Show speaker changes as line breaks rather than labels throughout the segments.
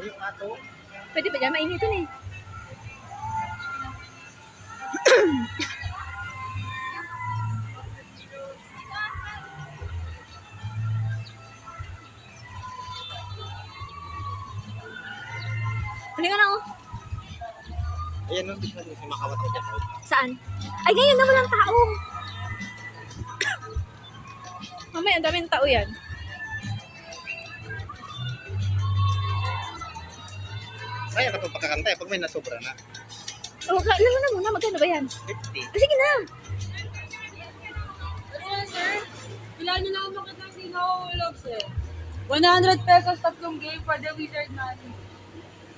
Yung ato.
Pwede ba dyan? Mainitin eh. Huli ka na oh.
Ayan nung business si Makawat ko dyan.
Saan? Ay, ngayon na walang tao. Mamaya, ang daming tao yan.
Kaya ka itong pagkakantay pag may nasobra na.
Oh, alam mo na muna, magkano ba yan?
50.
Ah, sige na.
Ano sir? Kailangan nyo lang makita ang sinahulog sir. 100 pesos tatlong game for the wizard money.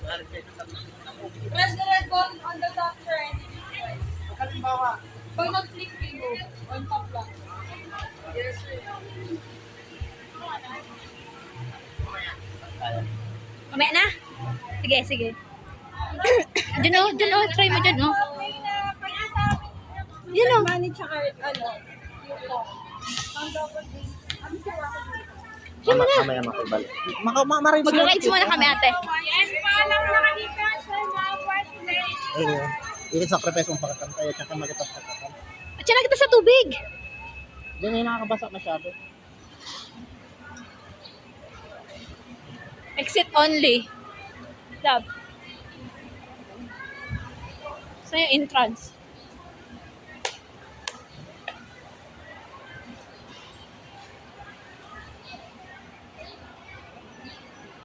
Press the red button on the top sir.
Halimbawa,
Pag nag-click kayo, on top lang. Yes sir.
Mamaya na. Sige, sige. Dyan oh, try mo dyan oh. Yun oh.
Money tsaka ano, yung phone. Ang dapat din. Ano sir?
Yan mo na.
mamaya makibalik. Maraming
Mag-rides muna kami ate.
Yes, paalam nakakita sa mga birthday.
Ayun. Yung sacrifice mong pagkakantay at saka magkatap pagkakantay.
At siya na kita sa tubig.
Diyan yung nakakabasa masyado.
Exit only. Love. Saan yung entrance?